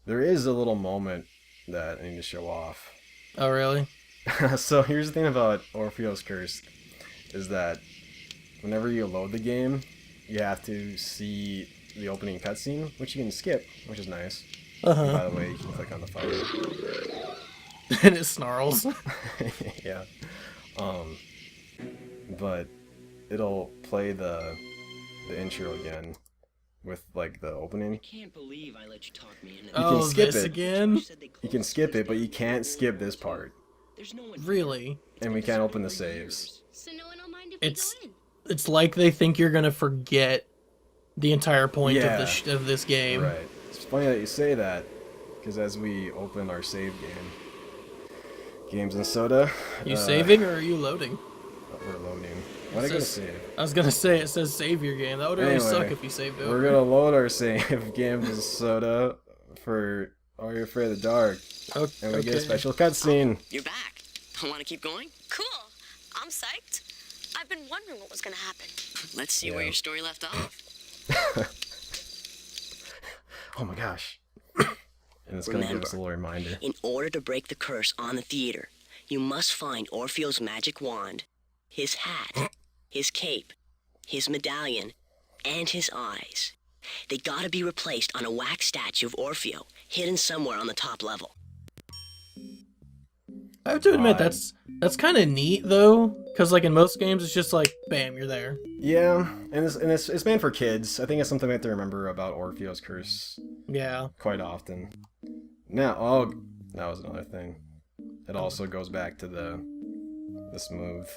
There is a little moment that I need to show off. Oh, really? So here's the thing about Orpheo's Curse is that whenever you load the game, you have to see the opening cutscene, which you can skip, which is nice. And Uh-huh. by the way, you can click on the fire. And it snarls. Yeah. Um, but it'll play the intro again with like the opening. Can't believe I let you talk me into You Oh, can skip this it. again? You can skip it, but you can't skip this part. There's no one Really? And we can't open the saves. So no one will mind if It's we go in. it's like they think you're gonna forget the entire point Yeah. of this game. Right. It's funny that you say that, because as we open our save games and soda, You saving or are you loading? we're loading. Why did I go to says- save? I was gonna say it says save your game. That would really Anyway, suck if you saved over. We're gonna load our save games and soda for Are You Afraid of the Dark, Okay. and we get a special cutscene. You're back. Want to keep going? Cool. I'm psyched. I've been wondering what was gonna happen. Let's see where Yeah. your story left off. Oh my gosh. And it's gonna give Remember, us a little reminder. In order to break the curse on the theater, you must find Orpheo's magic wand, his hat, his cape, his medallion, and his eyes. They gotta be replaced on a wax statue of Orpheo, hidden somewhere on the top level. I have to admit Fine. that's kind of neat though, because like in most games it's just like bam, you're there. Yeah, and it's meant for kids. I think it's something we have to remember about Orpheo's Curse Yeah. quite often. Now, oh, that was another thing. It also goes back to the smooth.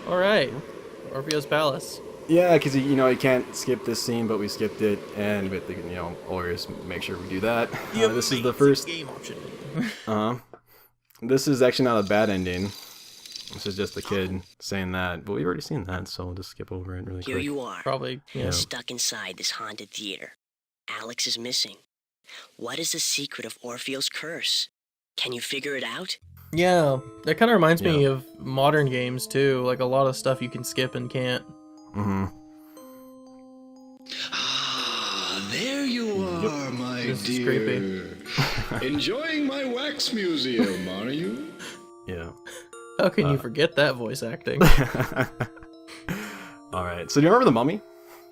All right. Orpheo's Palace. Yeah, because you can't skip this scene, but we skipped it, and we have to, always make sure we do that. This is the first. game option. This is actually not a bad ending. This is just the kid saying that, but we've already seen that, so we'll just skip over it really Here quick. you are, Probably. Yeah. stuck inside this haunted theater. Alex is missing. What is the secret of Orpheo's curse? Can you figure it out? Yeah. That kind of reminds me Yeah. of modern games too. Like a lot of stuff you can skip and can't. Mm-hmm. Ah, there you are, my This is dear. Enjoying my wax museum, are you? Yeah. How can you forget that voice acting? All right. So do you remember the Mummy?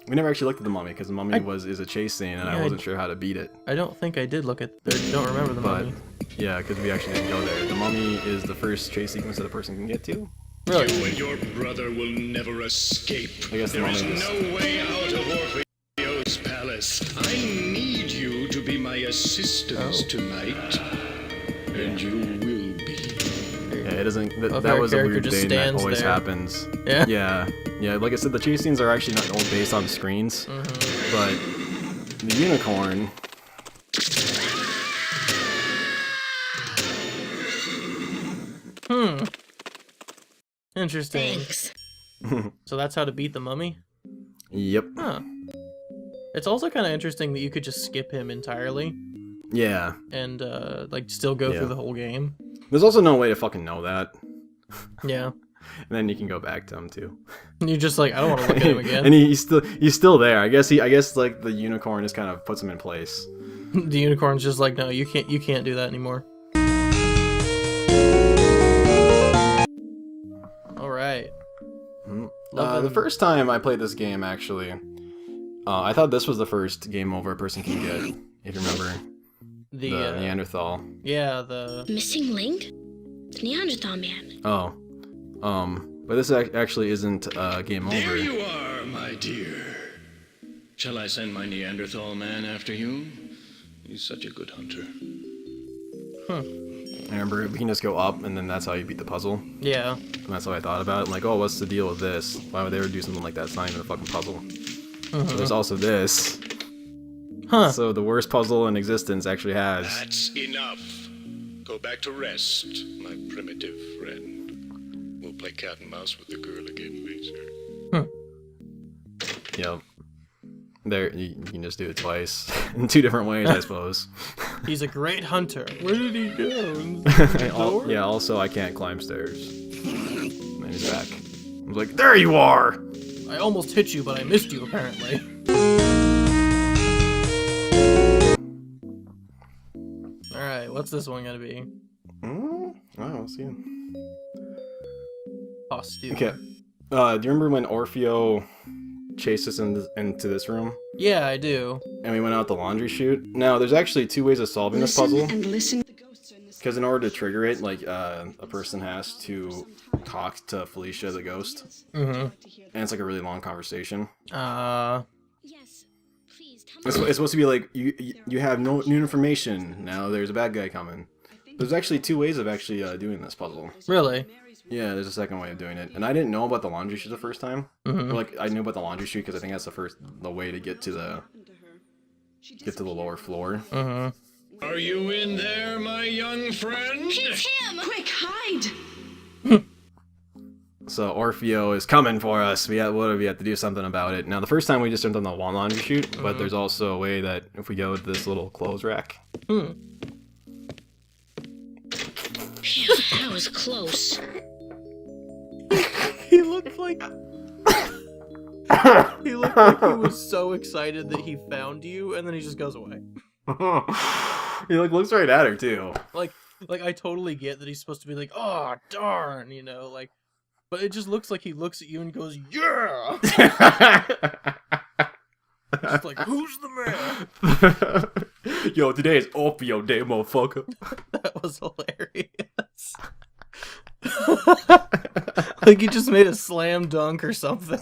We never actually looked at the Mummy because the Mummy I- is a chase scene, and Yeah, I I- wasn't sure how to beat it. I don't think I did look at. Or don't remember the But movie. yeah, because we actually didn't go there. The Mummy is the first chase sequence that a person can get to. Really? You and your brother will never escape. I guess the There is moment is- no way out of Orpheo's palace. I need you to be my assistants Oh. tonight. And you will be. Yeah, it doesn't. Oh, That her was a character weird just thing that stands always there. happens. Yeah. Yeah. Like I said, the chase scenes are actually not all based on screens, but the unicorn. Interesting. Thanks. So that's how to beat the mummy? Yep. Huh. It's also kind of interesting that you could just skip him entirely Yeah. and like still go Yeah. through the whole game. There's also no way to fucking know that. Yeah. And then you can go back to him too. And you're just like, I don't want to look at him again. And he's still there. I guess like the unicorn just kind of puts him in place. The unicorn's just like, no, you can't do that anymore. All right. The first time I played this game, actually, I thought this was the first game over a person can get. If you remember The the Neanderthal. yeah, the Missing link? The Neanderthal man. Oh, but this actually isn't game There over. you are, my dear. Shall I send my Neanderthal man after you? He's such a good hunter. I remember we can just go up, and then that's how you beat the puzzle. yeah. And that's how I thought about it. I'm like, oh, what's the deal with this? Why would they ever do something like that? It's not even a fucking puzzle. But there's also this. Huh. So the worst puzzle in existence actually has. That's enough. Go back to rest, my primitive friend. We'll play cat and mouse with the girl again later. Yep. There, you can just do it twice in two different ways, I suppose. He's a great hunter. Where did he go? Yeah. Also, I can't climb stairs. And then he's back. I was like, there you are. I almost hit you, but I missed you, apparently. Alright, what's this one gonna be? Oh, we'll see. Costume. Okay. Do you remember when Orpheo chased us into this room? Yeah, I do. And we went out the laundry chute? Now, there's actually 2 ways of solving this puzzle. Because in order to trigger it, like, a person has to talk to Felicia the ghost. Mm-hmm. And it's like a really long conversation. Yes, please tell me. It's supposed to be like, you have no new information. Now there's a bad guy coming. There's actually 2 ways of actually doing this puzzle. Really? Yeah, there's a second way of doing it. And I didn't know about the laundry chute the first time. Mm-hmm. Like, I knew about the laundry chute because I think that's the way to get to the lower floor. Mm-hmm. Are you in there, my young friend? It's him! Quick, hide! So Orpheo is coming for us. We have to do something about it. Now, the first time we just jumped on the laundry chute, but there's also a way that if we go to this little clothes rack. That was close. He looked like... he looked like he was so excited that he found you, and then he just goes away. He looks right at her, too. Like I totally get that he's supposed to be like, oh, darn, you know, like... But it just looks like he looks at you and goes, yeah! Just like, who's the man? Yo, today is Orpheo Day, motherfucker. That was hilarious. Like he just made a slam dunk or something.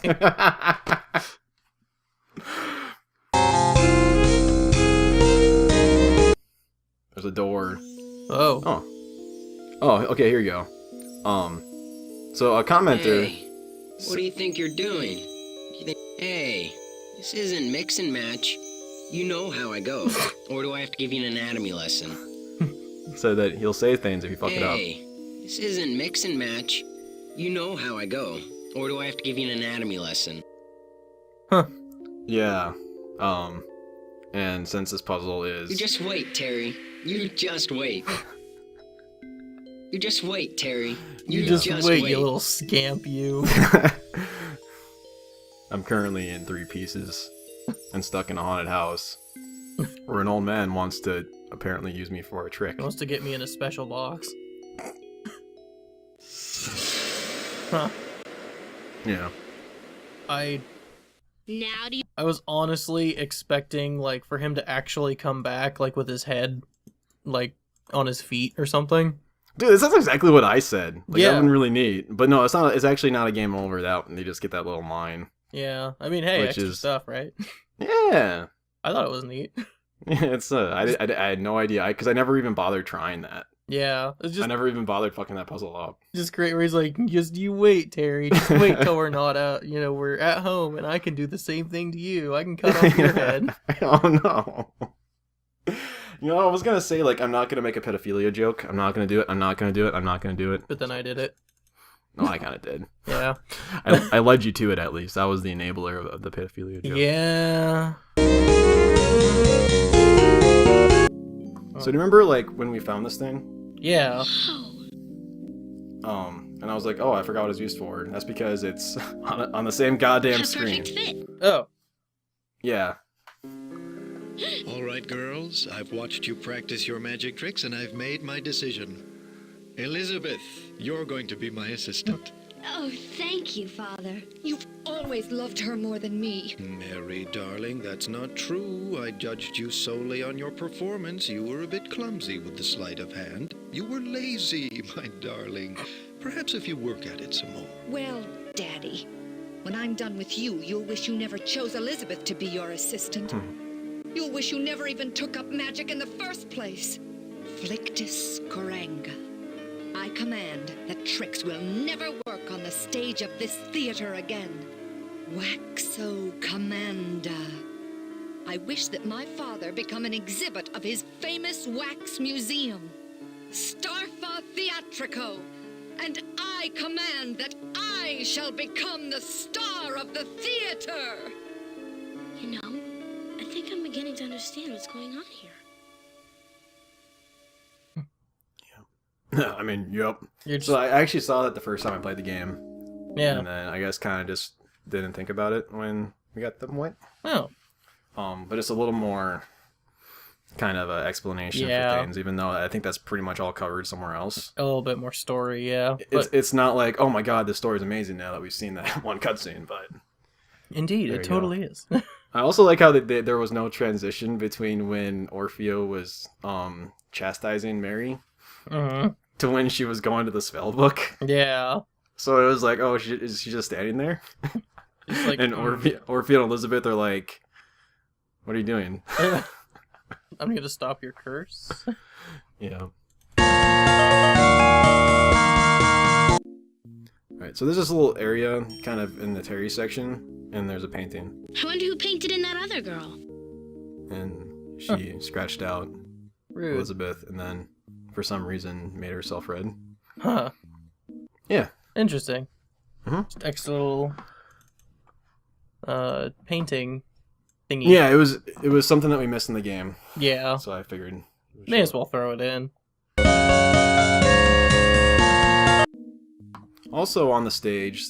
There's a door. Oh. Oh, okay, here you go. So a commenter... Hey, what do you think you're doing? Hey, this isn't mix and match. You know how I go. Or do I have to give you an anatomy lesson? said that he'll say things if you fuck it up. Hey, this isn't mix and match. You know how I go. Or do I have to give you an anatomy lesson? Huh. Yeah. And since this puzzle is... You just wait, Terry. You just wait. You just wait, Terry. You just wait, you little scamp, you. I'm currently in 3 pieces and stuck in a haunted house where an old man wants to apparently use me for a trick. He wants to get me in a special box. Huh. Yeah. I Now do you... was honestly expecting, like, for him to actually come back, like, with his head, like, on his feet or something. Dude, that's exactly what I said. Like, Yeah. that would been really neat. But no, it's not. It's actually not a game over that. They just get that little line. Yeah. I mean, hey, Which extra is- stuff, right? Yeah. I thought it was neat. It's I had no idea because I never even bothered trying that. Yeah. It's I just never even bothered fucking that puzzle up. just great where he's like, just you wait, Terry. Just wait till we're not out, you know, we're at home and I can do the same thing to you. I can cut off your head. Oh no. You know, I was gonna say, like, I'm not gonna make a pedophilia joke. I'm not gonna do it. I'm not gonna do it. I'm not gonna do it. But then I did it. No, I kind of did. Yeah. I led you to it, at least. That was the enabler of the pedophilia joke. Yeah. So do you remember, like, when we found this thing? Yeah. And I was like, oh, I forgot what it's used for. That's because it's on the same goddamn What a screen. perfect fit. Oh. Yeah. All right, girls, I've watched you practice your magic tricks and I've made my decision. Elizabeth, you're going to be my assistant. Oh, thank you, Father. You've always loved her more than me. Mary, darling, that's not true. I judged you solely on your performance. You were a bit clumsy with the sleight of hand. You were lazy, my darling. Perhaps if you work at it some more. Well, Daddy, when I'm done with you, you'll wish you never chose Elizabeth to be your assistant. You'll wish you never even took up magic in the first place. Flictus Coranga. I command that tricks will never work on the stage of this theater again. Waxo Commanda. I wish that my father become an exhibit of his famous wax museum. Starfa Theatrico. And I command that I shall become the star of the theater. You know, I think I'm beginning to understand what's going on here. I mean, yep. You're just, So I actually saw that the first time I played the game. yeah. And then I guess kind of just didn't think about it when we got to the point. Oh. But it's a little more kind of an explanation for things, even though I think that's pretty much all covered somewhere else. A little bit more story, yeah. It's not like, oh my god, this story's amazing now that we've seen that one cutscene, but... Indeed, it totally is. I also like how there was no transition between when Orpheo was chastising Mary to when she was going to the spell book. Yeah. So it was like, oh, is she just standing there? Like, and Orpheo and Elizabeth are like, what are you doing? I'm going to stop your curse. Yeah. Alright, so there's this little area kind of in the Terry section, and there's a painting. I wonder who painted in that other girl. And she scratched out Rude. Elizabeth, and then for some reason made herself red. Huh. Yeah. Interesting. Mhm. Just extra little painting thingy. Yeah, it was something that we missed in the game. Yeah. So I figured. May as well throw it in. Also on the stage,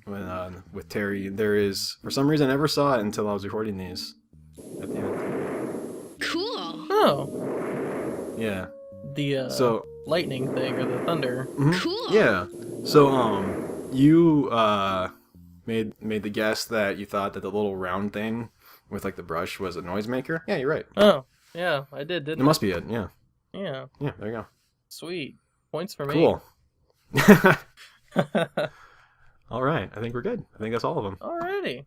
when with Terry, there is, for some reason I never saw it until I was recording these at the end. Cool. Oh. Yeah. The So lightning thing or the thunder. Cool. yeah. So you made the guess that you thought that the little round thing with like the brush was a noisemaker. Yeah, you're right. Oh. Yeah, I did, didn't It must be it. Yeah. Yeah. Yeah. There you go. Sweet. Points for me. Cool. All right. I think we're good. I think that's all of them. Alrighty.